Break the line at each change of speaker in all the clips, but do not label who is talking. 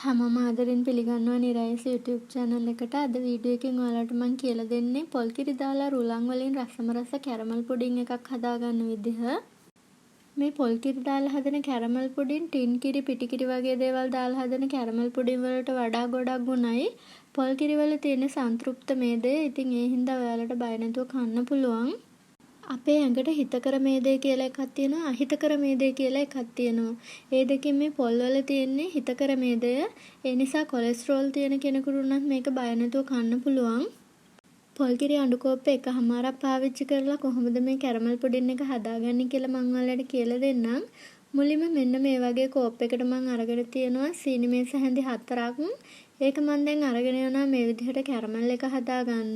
හැමෝම ආදරෙන් පිළිගන්නවා නිරායස YouTube channel එකට. අද වීඩියෝ එකෙන් ඔයාලට මම කියලා දෙන්නේ පොල් කිරි දාලා රුලන් වලින් රසම රස කැරමල් පුඩින් එකක් හදාගන්න විදිහ. මේ පොල් කිරි දාලා හදන කැරමල් පුඩින් ටින් කිරි, පිටි කිරි වගේ දේවල් දාලා හදන කැරමල් පුඩින් වලට වඩා ගොඩක් ගුණයි. පොල් කිරි වල තියෙන සංතෘප්ත මේදය. ඉතින් ඒ හින්දා ඔයාලට බය නැතුව කන්න පුළුවන්. අපේ ඇඟට හිතකර මේදේ කියලා එකක් තියෙනවා, අහිතකර මේදේ කියලා එකක් තියෙනවා. ඒ දෙකෙන් මේ පොල්වල තියෙන්නේ හිතකර මේදය. ඒ නිසා කොලෙස්ටරෝල් තියෙන කෙනෙකුට උනත් මේක බය නැතුව කන්න පුළුවන්. පොල් කිරි අඬු කෝප්පේ එකමාරක් පාවිච්චි කරලා කොහොමද මේ කැරමල් පුඩින් එක හදාගන්නේ කියලා මම ඔයාලට කියලා දෙන්නම්. මුලින්ම මෙන්න මේ වගේ කෝප්පයකට මම අරගෙන තියෙනවා සීනි මේස හැඳි 4ක්. ඒක මම දැන් අරගෙන යනවා මේ විදිහට කැරමල් එක හදාගන්න.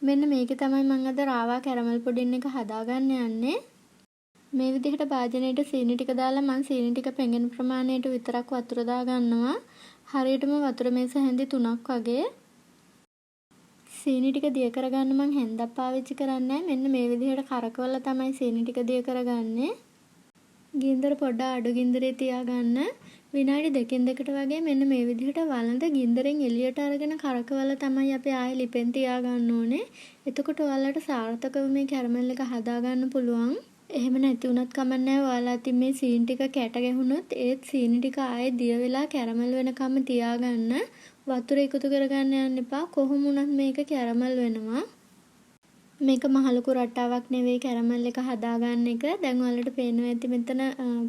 මෙන්න මේකේ තමයි මම අද රාවා කැරමල් පුඩින් එක හදාගන්න යන්නේ. මේ විදිහට භාජනයට සීනි ටික දාලා මම සීනි ටික පෙඟෙන ප්‍රමාණයට විතරක් වතුර දාගන්නවා. හරියටම වතුර මේස හැඳි 3ක් වගේ. සීනි ටික දිය කරගන්න මම හැන්දක් පාවිච්චි කරන්නේ. මෙන්න මේ විදිහට කරකවලා තමයි සීනි ටික දිය කරගන්නේ. ගින්දර පොඩ්ඩක් අඩු ගින්දරේ තියාගන්න. විනාඩි 2කට වගේ මෙන්න මේ විදිහට වළඳ ගින්දරෙන් එළියට අරගෙන කරකවලා තමයි අපි ආයෙ ලිපෙන් තියාගන්න ඕනේ. එතකොට ඔයාලට සාර්ථකව මේ කැරමල් එක හදාගන්න පුළුවන්. එහෙම නැති වුණත් කමක් නැහැ. ඔයාලා අතින් මේ සීනි ටික කැට ගැහුනොත් ඒත් සීනි ටික ආයෙ දිය වෙලා කැරමල් වෙනකම් තියාගන්න. වතුර එකතු කරගන්න යන්න එපා. කොහොම වුණත් මේක කැරමල් වෙනවා. මේක මහ ලොකු රටාවක් නෙවෙයි කැරමල් එක හදාගන්න එක. දැන් ඔයාලට පේනවා ඇති මෙතන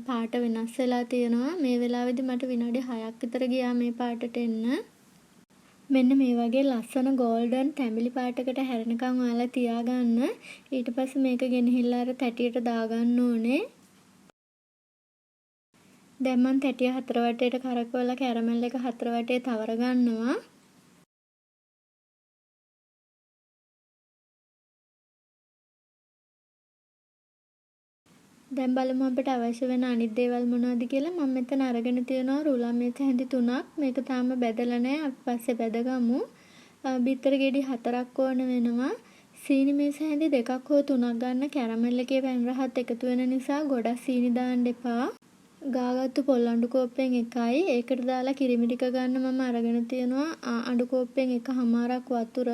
පාට වෙනස් වෙලා තියෙනවා. මේ වෙලාවේදී මට විනාඩි 6ක් විතර ගියා මේ පාටට එන්න. මෙන්න මේ වගේ ලස්සන ගෝල්ඩන් තැඹිලි පාටකට හැරෙනකන් ඔයාලා තියාගන්න. ඊට පස්සේ මේක ගෙනහිල්ලා අර තැටියට දාගන්න ඕනේ. දැන් මම තැටිය 4 වටේට කරකවලා කැරමල් එක 4 වටේ තවර ගන්නවා. දැන් බලමු අපිට අවශ්‍ය වෙන අනිත් දේවල් මොනවද කියලා. මම මෙතන අරගෙන තියෙනවා රුලන් මේස හැඳි 3ක්. මේක තාම බැදලා නැහැ. අපි පස්සේ බැදගමු. බිත්තර ගෙඩි 4ක් ඕන වෙනවා. සීනි මේස හැඳි 2ක් හෝ 3ක් ගන්න. කැරමල් එකේ පැන් රහත් එකතු වෙන නිසා ගොඩක් සීනි දාන්න එපා. ගාගත්තු පොල් අඬු කෝප්පෙන් 1යි. ඒකට දාලා කිරිමි ටික ගන්න මම අරගෙන තියෙනවා අඬු කෝප්පෙන් 1/2ක් වතුර.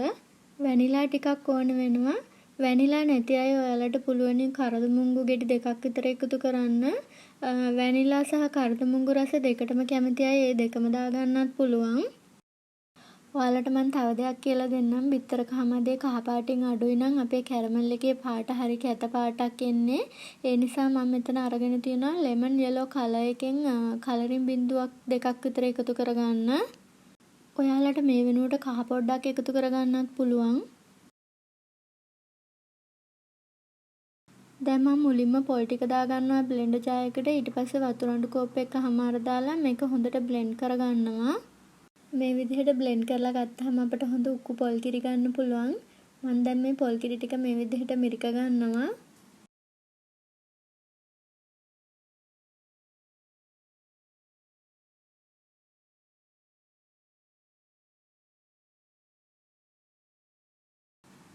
වැනිලා ටිකක් ඕන වෙනවා. වැනිලා නැති අය ඔයාලට පුළුවන් කරදමුංගු ගෙඩි 2ක් විතර එකතු කරන්න. වැනිලා සහ කරදමුංගු රස දෙකටම කැමති අය ඒ දෙකම දාගන්නත් පුළුවන්. ඔයාලට මම තව දෙයක් කියලා දෙන්නම්. බිත්තර කහමදේ කහ පාටින් අඩුයි නම් අපේ කැරමල් එකේ පාට හරි කැත පාටක් එන්නේ. ඒ නිසා මම මෙතන අරගෙන තියෙනවා ලෙමන් යෙලෝ කලර් එකෙන් කලරින් බිඳුවක් 2ක් විතර එකතු කරගන්න. ඔයාලට මේ වෙනුවට කහ පොඩ්ඩක් එකතු කරගන්නත් පුළුවන්. දැන් මම මුලින්ම පොල් ටික දාගන්නවා බ්ලෙන්ඩර් ජාරයකට. ඊට පස්සේ වතුර අඬු කෝප්ප එකමාර දාලා මේක හොඳට බ්ලෙන්ඩ් කරගන්නවා. මේ විදිහට බ්ලෙන්ඩ් කරලා ගත්තාම අපිට හොඳ උක්කු පොල් කිරි ගන්න පුළුවන්. මම දැන් මේ පොල් කිරි ටික මේ විදිහට මිරික ගන්නවා.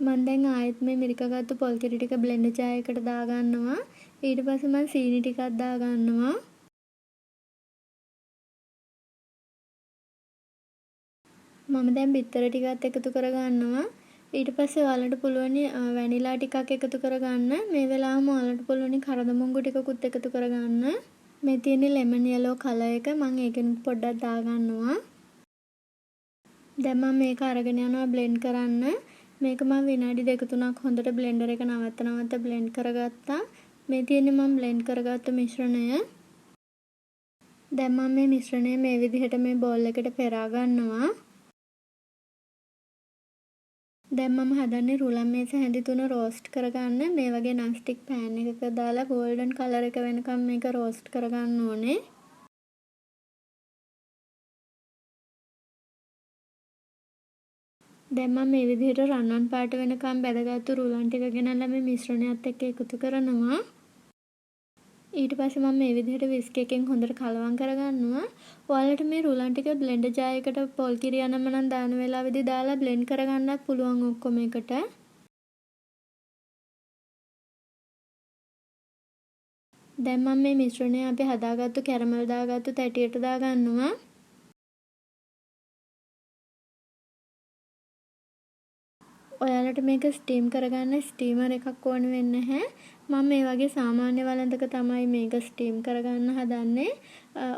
මම දැන් ආයෙත් මේ මිරිකගත්තු පොල් කිරි ටික බ්ලෙන්ඩර් ජාරයකට දාගන්නවා. ඊට පස්සේ මම සීනි ටිකක් දාගන්නවා. මම දැන් බිත්තර ටිකත් එකතු කරගන්නවා. ඊට පස්සේ ඔයාලට පුළුවන් වැනිලා ටිකක් එකතු කරගන්න. මේ වෙලාවම ඔයාලට පුළුවන් කරදමුංගු ටිකකුත් එකතු කරගන්න. මේ තියෙන්නේ ලෙමන් යෙලෝ කලර් එක. මම ඒකෙන් පොඩ්ඩක් දාගන්නවා. දැන් මම මේක අරගෙන යනවා බ්ලෙන්ඩ් කරන්න. මේක මම විනාඩි 2-3ක් හොඳට බ්ලෙන්ඩර් එක නවත්ත බ්ලෙන්ඩ් කරගත්තා. මේ තියෙන්නේ මම බ්ලෙන්ඩ් කරගත්ත මිශ්‍රණය. දැන් මම මේ මිශ්‍රණය මේ විදිහට මේ බෝල් එකට පෙරා ගන්නවා. දැන් මම හදන්නේ රුලන් මේස හැඳි 3 රෝස්ට් කරගන්න. මේ වගේ නන්ස්ටික් පෑන් එකක දාලා ගෝල්ඩන් කලර් එක වෙනකම් මේක රෝස්ට් කරගන්න ඕනේ. දැන් මම මේ විදිහට රන්වන් පාට වෙනකම් බැදගත්තු රුලන් ටික ගෙනල්ලා මේ මිශ්‍රණයත් එක්ක එකතු කරනවා. ඊට පස්සේ මම මේ විදිහට විස්ක් එකෙන් හොඳට කලවම් කරගන්නවා. ඔයාලට මේ රුලන් ටික බ්ලෙන්ඩර් ජාරයකට පොල් කිරි අනම්මනම් දාන වෙලාවෙදී දාලා බ්ලෙන්ඩ් කරගන්නත් පුළුවන් ඔක්කොම එකට. දැන් මම මේ මිශ්‍රණය අපි හදාගත්තු කැරමල් දාගත්තු තැටියට දාගන්නවා. ඔයාලට මේක ස්ටීම් කරගන්න ස්ටීමර් එකක් ඕන වෙන්නේ නැහැ. මම මේ වගේ සාමාන්‍ය වළඳක තමයි මේක ස්ටීම් කරගන්න හදන්නේ.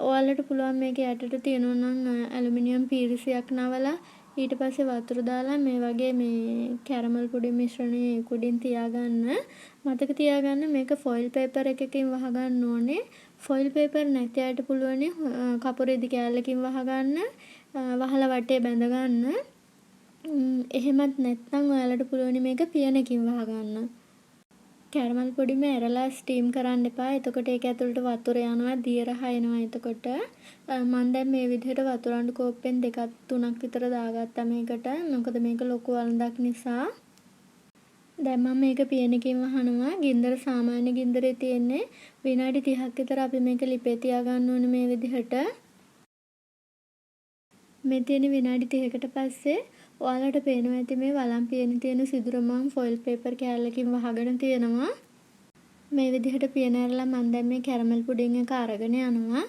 ඔයාලට පුළුවන් මේක යටට තියෙනවා නම් ඇලුමිනියම් පීරිසියක් නවලා ඊට පස්සේ වතුර දාලා මේ වගේ මේ කැරමල් පුඩින් මිශ්‍රණය උඩින් තියාගන්න. මතක තියාගන්න මේක ෆොයිල් පේපර් එකකින් වහගන්න ඕනේ. ෆොයිල් පේපර් නැති අයට පුළුවන් කපුරෙදි කෑල්ලකින් වහගන්න. වහලා වටේ බැඳගන්න. එහෙමත් නැත්නම් ඔයාලට පුළුවන් මේක පියනකින් වහගන්න. කැරමල් පොඩිම ඇරලා ස්ටීම් කරන්න එපා. එතකොට ඒක ඇතුළට වතුර යනවා, දිය රහ එනවා. එතකොට මම දැන් මේ විදිහට වතුර අඬු කෝප්පෙන් 2ක් 3ක් විතර දාගත්තා මේකට. මොකද මේක ලොකු වළඳක් නිසා. දැන් මම මේක පියනකින් වහනවා. ගින්දර සාමාන්‍ය ගින්දරේ තියෙන්නේ විනාඩි 30ක් විතර අපි මේක ලිපේ තියාගන්න ඕනේ මේ විදිහට. මේ තියෙන විනාඩි 30කට පස්සේ ඔයාලට පේනවා ඇති මේ වලම් පියන තියෙන සිදුර මම ෆොයිල් පේපර් කෑල්ලකින් වහගෙන තියෙනවා. මේ විදිහට පියන ඇරලා මම දැන් මේ කැරමල් පුඩින් එක අරගෙන යනවා.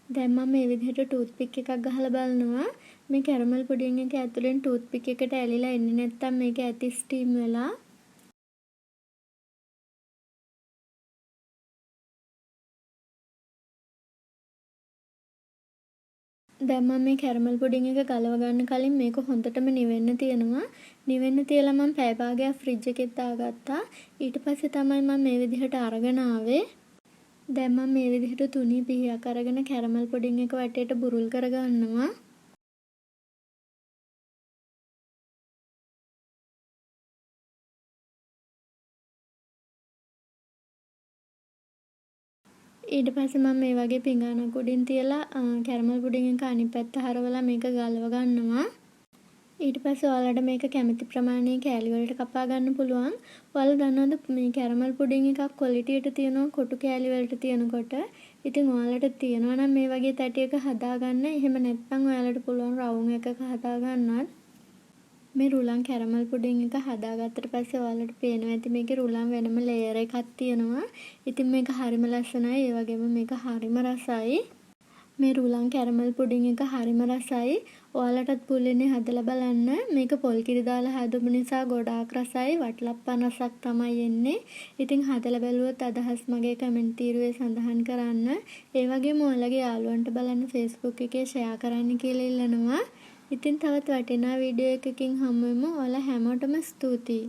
දැන් මම මේ විදිහට ටූත් පික් එකක් ගහලා බලනවා. මේ කැරමල් පුඩින් එක ඇතුලෙන් ටූත් පික් එකට ඇලිලා එන්නේ නැත්තම් මේක ඇති ස්ටීම් වෙලා. දැන් මම මේ කැරමල් පුඩින් එක ගලව ගන්න කලින් මේක හොඳටම නිවෙන්න තියෙනවා. නිවෙන්න තියලා මම පැය භාගයක් ෆ්‍රිජ් එකෙත් දාගත්තා. ඊට පස්සේ තමයි මම මේ විදිහට අරගෙන ආවේ. දැන් මම මේ විදිහට තුනී පිහියක් අරගෙන කැරමල් පුඩින් එක වටේට බුරුල් කරගන්නවා. ඊට පස්සේ මම මේ වගේ පිඟානක් උඩින් තියලා කැරමල් පුඩින් එක අනිත් පැත්ත හරවලා මේක ගලව ගන්නවා. ඊට පස්සේ ඔයාලට මේක කැමති ප්‍රමාණයේ කෑලි වලට කපා ගන්න පුළුවන්. ඔයාලා දන්නවද මේ කැරමල් පුඩින් එකක් ක්වොලිටියට තියෙනවා කොටු කෑලි වලට තියෙනකොට. ඉතින් ඔයාලට තියෙනවා නම් මේ වගේ තැටියක හදාගන්න. එහෙම නැත්නම් ඔයාලට පුළුවන් රවුම් එකක හදාගන්නත්. මේ රුලන් කැරමල් පුඩින් එක හදාගත්තට පස්සේ ඔයාලට පේනවා ඇති මේකේ රුලන් වෙනම ලේයර් එකක් තියෙනවා. ඉතින් මේක හරිම ලස්සනයි. ඒ වගේම මේක හරිම රසයි. මේ රුලන් කැරමල් පුඩින් එක හරිම රසයි. ඔයාලටත් පුළුවන් හදලා බලන්න. මේක පොල් කිරි දාලා හදපු නිසා ගොඩාක් රසයි. වටලප්පන් රසක් තමයි එන්නේ. ඉතින් හදලා බැලුවොත් අදහස් මගේ කමෙන්ට් තීරුවේ සඳහන් කරන්න. ඒ වගේම ඔයාලගේ යාළුවන්ට බලන්න Facebook එකේ ෂෙයා කරන්න කියලා ඉල්ලනවා. ඉතින් තවත් වටිනා වීඩියෝ එකකින් හමු වෙමු. ඔයාලා හැමෝටම ස්තුතියි.